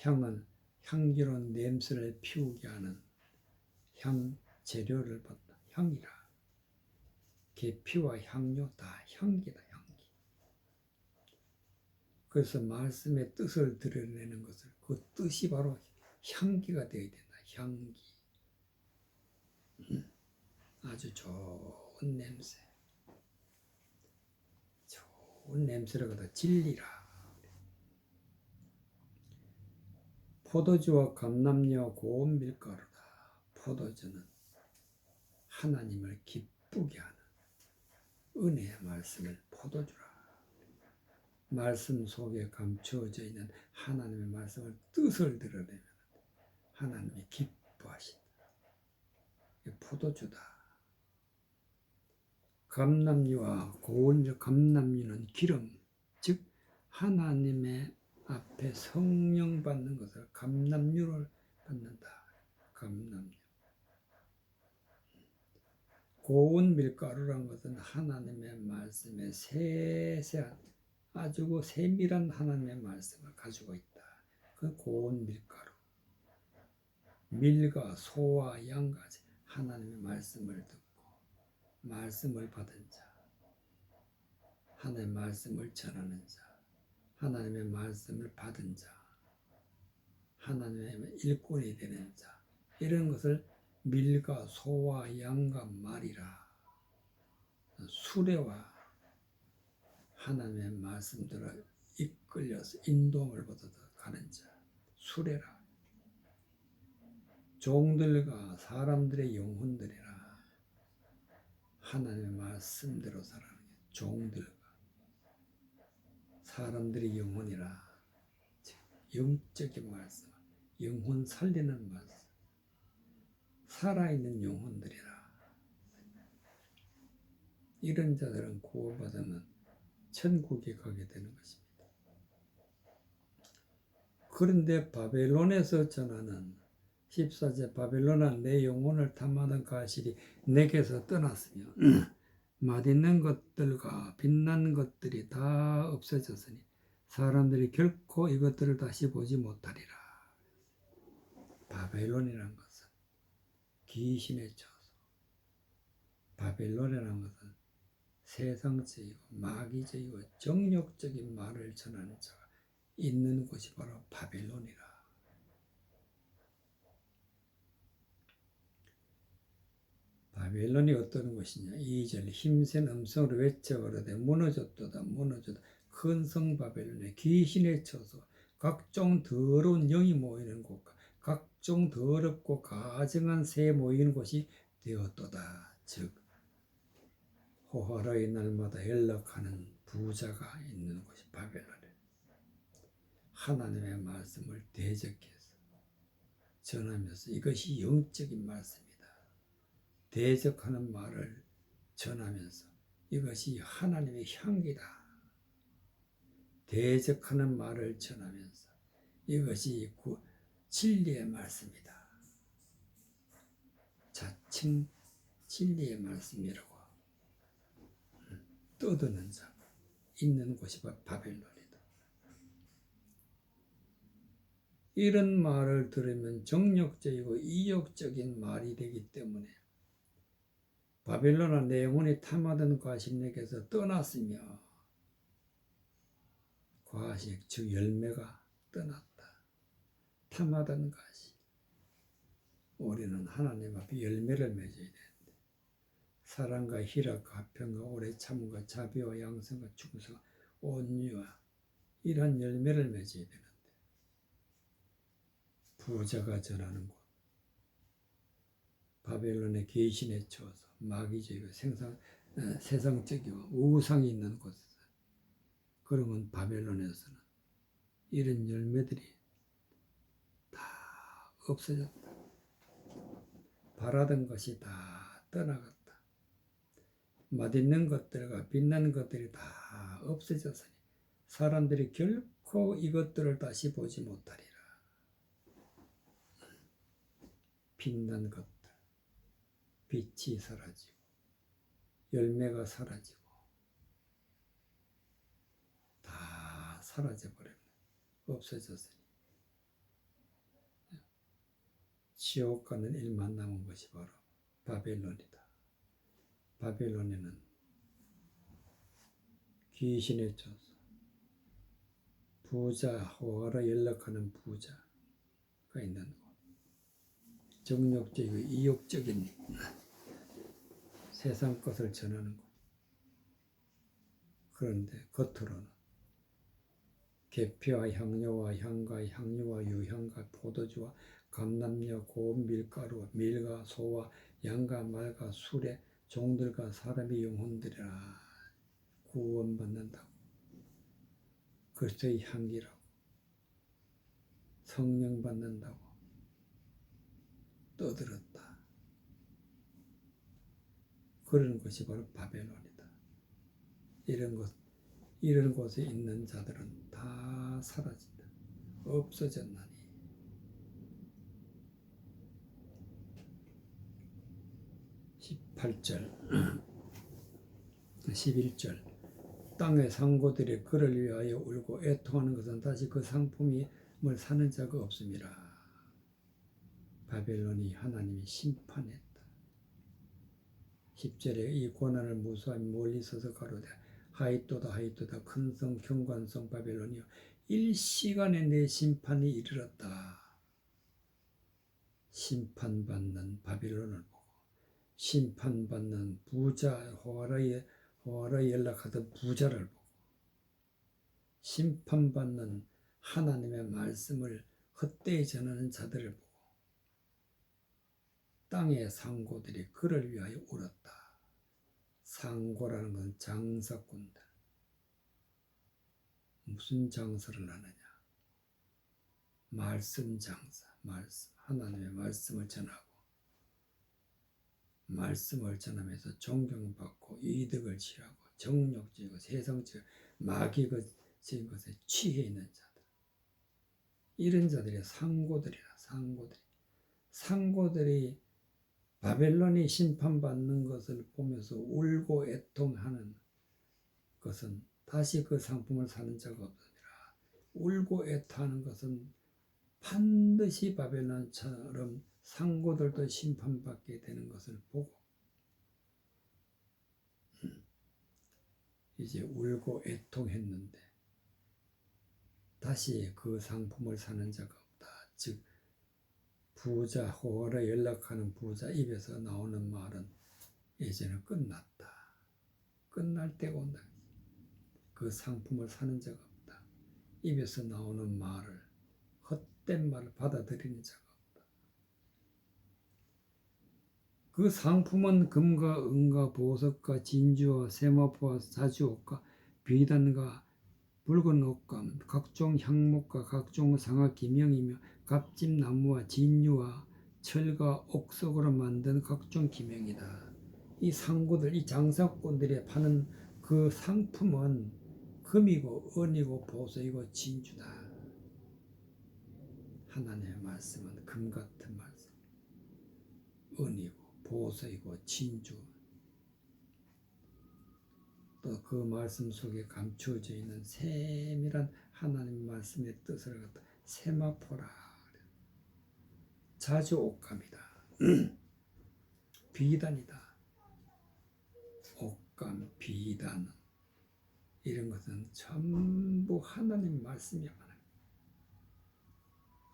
향은 향기로운 냄새를 피우게 하는 향 재료를 받다. 향이라. 계피와 향료 다 향기다. 향기. 그래서 말씀의 뜻을 드러내는 것을 그 뜻이 바로 향기가 되어야 된다. 향기. 아주 좋은 냄새. 좋은 냄새를 갖다 진리라. 포도주와 감람녀 고운 밀가루다. 포도주는 하나님을 기쁘게 하는 은혜의 말씀을 포도주라. 말씀 속에 감추어져 있는 하나님의 말씀을 뜻을 드러내면 하나님이 기뻐하신다. 포도주다. 감람류와 고운 감람류는 기름, 즉 하나님의 앞에 성령 받는 것을 감람류를 받는다. 감람류. 고운 밀가루란 것은 하나님의 말씀에 세세한 아주 세밀한 하나님의 말씀을 가지고 있다. 그 고운 밀가루. 밀과 소와 양과 하나님의 말씀을 듣고 말씀을 받은 자, 하나님의 말씀을 전하는 자, 하나님의 말씀을 받은 자, 하나님의 일꾼이 되는 자, 이런 것을 밀과 소와 양과 말이라. 수레와 하나님의 말씀들을 이끌려서 인도함을 받아서 가는 자, 수레라. 종들과 사람들의 영혼들이라. 하나님의 말씀대로 살아가는 종들과 사람들의 영혼이라. 영적인 말씀, 영혼 살리는 말씀, 살아있는 영혼들이라. 이런 자들은 구원받으면 천국에 가게 되는 것입니다. 그런데 바벨론에서 전하는 14절 바벨론아 내 영혼을 탐하던 가실이 내게서 떠났으며 맛있는 것들과 빛난 것들이 다 없어졌으니 사람들이 결코 이것들을 다시 보지 못하리라. 바벨론이라는 것은 귀신의 처소. 바벨론이라는 것은 세상적이고 마귀적이고 정욕적인 말을 전하는 자가 있는 곳이 바로 바벨론이라. 바벨론이 어떤 것이냐? 2절 힘센 음성으로 외쳐 가로되 무너졌도다 무너졌다. 큰 성 바벨론의 귀신의 처소, 각종 더러운 영이 모이는 곳과 각종 더럽고 가증한 새 모이는 곳이 되었도다. 즉 호화로의 날마다 연락하는 부자가 있는 곳이 바벨론이에요. 하나님의 말씀을 대적해서 전하면서 이것이 영적인 말씀이다. 대적하는 말을 전하면서 이것이 하나님의 향기다. 대적하는 말을 전하면서 이것이 진리의 말씀이다. 자칭 진리의 말씀이라고 떠드는 자 있는 곳이 바벨론이다. 이런 말을 들으면 정력적이고 이욕적인 말이 되기 때문에 바벨론은 내 영혼이 탐하던 과실에게서 떠났으며 과실 즉 열매가 떠났다. 탐하던 과실. 우리는 하나님 앞에 열매를 맺어야 되는데 사랑과 희락과 화평과 오래 참음과 자비와 양성과 충성, 온유와 이러한 열매를 맺어야 되는데 부자가 전하는 곳 바벨론의 계신에 처해서 마귀적이고 세상적이고 우상이 있는 곳에서 그러면 바벨론에서는 이런 열매들이 다 없어졌다. 바라던 것이 다 떠나갔다. 맛있는 것들과 빛나는 것들이 다 없어졌으니 사람들이 결코 이것들을 다시 보지 못하리라. 빛난 것들, 빛이 사라지고 열매가 사라지고 다 사라져버렸네. 없어졌으니 지옥 가는 일만 남은 것이 바로 바벨론이다. 바벨론에는 귀신에 쫓아 부자, 호화로 연락하는 부자가 있는 곳. 정욕적이고 이욕적인 세상 것을 전하는 곳. 그런데 겉으로는 계피와 향료와 향과 향유와 유향과 포도주와 감람료, 고운 밀가루, 밀과 소와 양과 말과 술의 종들과 사람의 영혼들이라 구원받는다고. 그리스도의 향기라고. 성령 받는다고 떠들었다. 그런 것이 바로 바벨론이다. 이런 곳에 있는 자들은 다 사라진다. 없어졌나니. 18절 11절 땅의 상고들이 그를 위하여 울고 애통하는 것은 다시 그 상품을 사는 자가 없음이라. 바벨론이 하나님이 심판했다. 10절에 이 고난을 무수하며 멀리 서서 가로되 하이또다 하이또다 큰성 경관성 바벨론이여 일시간에 내 심판이 이르렀다. 심판받는 바벨론을 보고 심판받는 부자 호화라에 연락하던 부자를 보고 심판받는 하나님의 말씀을 헛되이 전하는 자들을 보고 땅의 상고들이 그를 위하여 울었다. 상고라는 건 장사꾼들. 무슨 장사를 하느냐? 말씀 장사, 말씀. 하나님의 말씀을 전하고 말씀을 전하면서 존경받고 이득을 취하고 정욕적이고 세상적 마귀적인 것에 취해 있는 자들. 이런 자들이 상고들이라. 상고들이 바벨론이 심판받는 것을 보면서 울고 애통하는 것은 다시 그 상품을 사는 자가 없느니라. 울고 애통하는 것은 반드시 바벨론처럼 상고들도 심판받게 되는 것을 보고 이제 울고 애통했는데 다시 그 상품을 사는 자가 없다. 즉 부자, 호화로 연락하는 부자 입에서 나오는 말은 이제는 끝났다. 끝날 때가 온다. 그 상품을 사는 자가 없다. 입에서 나오는 말을 헛된 말을 받아들이는 자가 없다. 그 상품은 금과 은과 보석과 진주와 세마포와 자주옷과 비단과 붉은 옷과 각종 향목과 각종 상아 기명이며 갑집나무와 진유와 철과 옥석으로 만든 각종 기명이다. 이 상고들, 이 장사꾼들이 파는 그 상품은 그 금이고 은이고 보석이고 진주다. 하나님의 말씀은 금 같은 말씀, 은이고 보석이고 진주, 또 그 말씀 속에 감추어져 있는 세밀한 하나님의 말씀의 뜻을 갖다 세마포라. 자주 옥감이다. 비단이다. 옥감, 비단 이런 것은 전부 하나님의 말씀이야.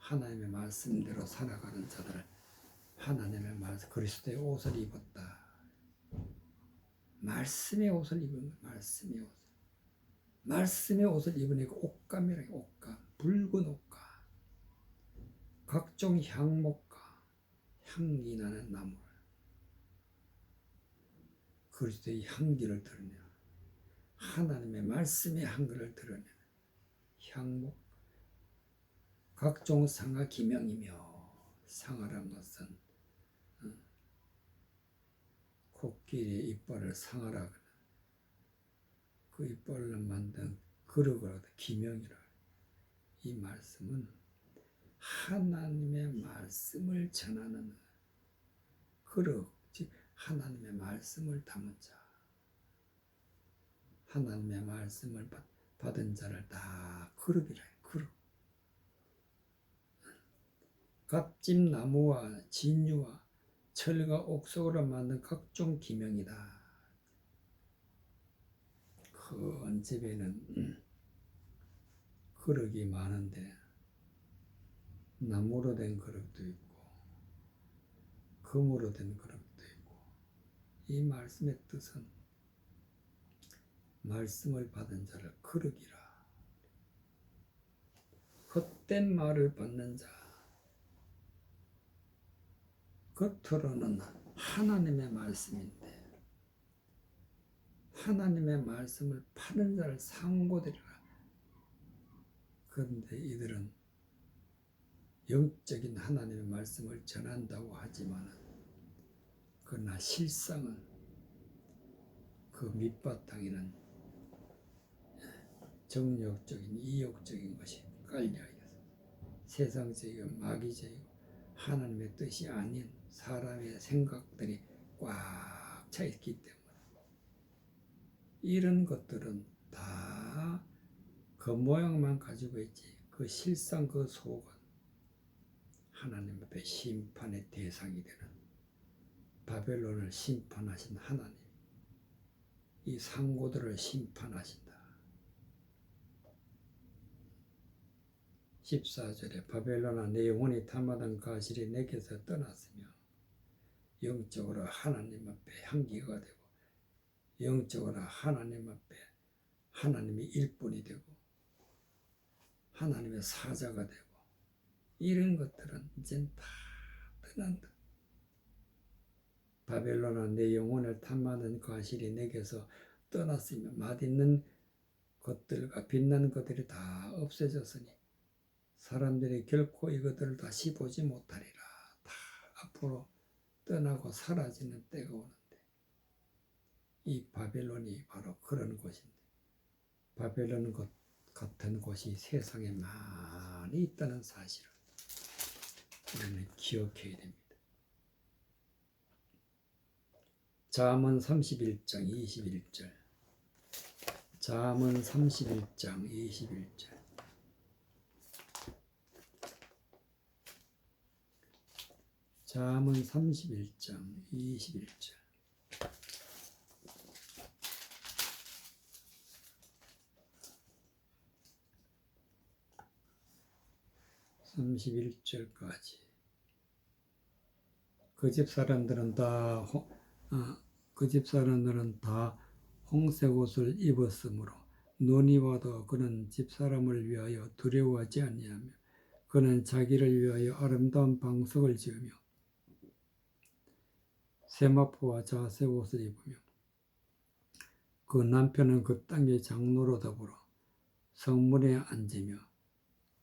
하나님의 말씀대로 살아가는 자들을 하나님의 말씀, 그리스도의 옷을 입었다. 말씀의 옷을 입은 거야. 말씀의 옷을 입으니까 옷감이라. 옷감, 붉은 옷감, 각종 향목과 향기 나는 나무를, 그리스도의 향기를 드러내, 하나님의 말씀의 향기를 드러내는 향목, 각종 상하 기명이며, 상하란 것은 코끼리의 이빨을 상하라 그래. 그 이빨로 만든 그릇을 기명이라. 이 말씀은 하나님의 말씀을 전하는 그릇, 즉 하나님의 말씀을 담은 자, 하나님의 말씀을 받은 자를 다 그릇이라. 그릇. 갓집나무와 진유와 철과 옥석으로 만든 각종 기명이다. 큰 집에는 그릇이 많은데 나무로 된 그릇도 있고 금으로 된 그릇도 있고, 이 말씀의 뜻은 말씀을 받은 자를 그릇이라. 헛된 말을 받는 자, 겉으로는 하나님의 말씀인데 하나님의 말씀을 파는 자를 상고되리라. 그런데 이들은 영적인 하나님의 말씀을 전한다고 하지만 그러나 실상은 그 밑바탕에는 정욕적인 이욕적인 것이 깔려 있어서 세상적이고 마귀적이고 하나님의 뜻이 아닌 사람의 생각들이 꽉 차 있기 때문에 이런 것들은 다 겉모양만 가지고 있지 그 실상 그 속은 하나님 앞에 심판의 대상이 되는 바벨론을 심판하신 하나님, 이 상고들을 심판하신다. 14절에 바벨론아 내 영혼이 탐하던 가실이 내게서 떠났으며 영적으로 하나님 앞에 향기가 되고 영적으로 하나님 앞에 하나님의 일꾼이 되고 하나님의 사자가 되고 이런 것들은 이젠 다 떠난다. 바벨론아 내 영혼을 탐하는 가실이 내게서 떠났으며 맛있는 것들과 빛나는 것들이 다 없어졌으니 사람들이 결코 이것들을 다시 보지 못하리라. 다 앞으로 떠나고 사라지는 때가 오는데 이 바벨론이 바로 그런 곳인데 바벨론 같은 곳이 세상에 많이 있다는 사실을 우리는 기억해야 됩니다. 잠언 31장 21절. 잠언 31장 21절. 잠언 31장 21절. (31절까지) 그 집 사람들은 다 홍색 옷을 입었으므로 눈이 와도 그는 집 사람을 위하여 두려워하지 아니하며 그는 자기를 위하여 아름다운 방석을 지으며 세마포와 자색 옷을 입으며 그 남편은 그 땅의 장로로 더불어 성문에 앉으며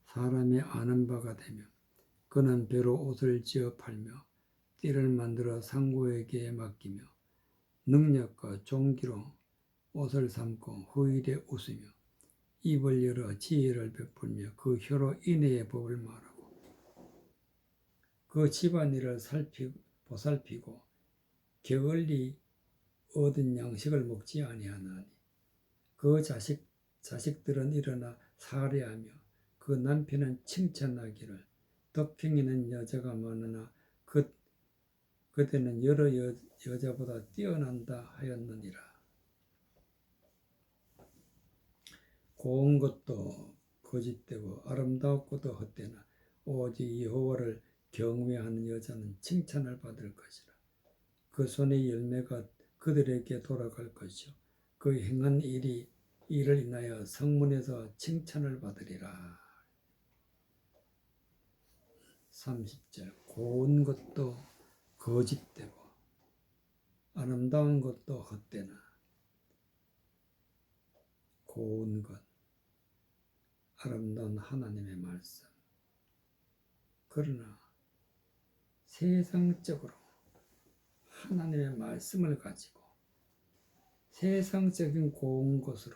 사람이 아는 바가 되며 그는 배로 옷을 지어 팔며 띠를 만들어 상고에게 맡기며 능력과 종기로 옷을 삼고 후일에 웃으며 입을 열어 지혜를 베풀며 그 혀로 인애의 법을 말하고 그 집안일을 보살피고 게을리 얻은 양식을 먹지 아니하나니 그 자식들은 일어나 살해하며 그 남편은 칭찬하기를 덕행이는 여자가 많으나 그대는 여러 여자보다 뛰어난다 하였느니라. 고운 것도 거짓되고 아름다웠고도 헛되나 오직 여호와를 경외하는 여자는 칭찬을 받을 것이라. 그 손의 열매가 그들에게 돌아갈 것이요 그 행한 일을 인하여 성문에서 칭찬을 받으리라. 30절 고운 것도 거짓되고 아름다운 것도 헛되나 고운 것 아름다운 하나님의 말씀 그러나 세상적으로 하나님의 말씀을 가지고 세상적인 고운 것으로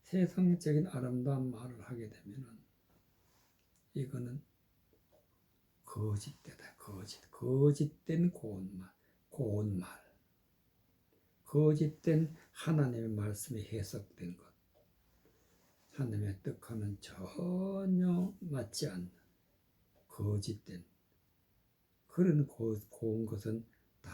세상적인 아름다운 말을 하게 되면 이거는 거짓되다. 거짓된 고운 말 거짓된 하나님의 말씀이 해석된 것 하나님의 뜻과는 전혀 맞지 않는 거짓된 그런 고운 것은 다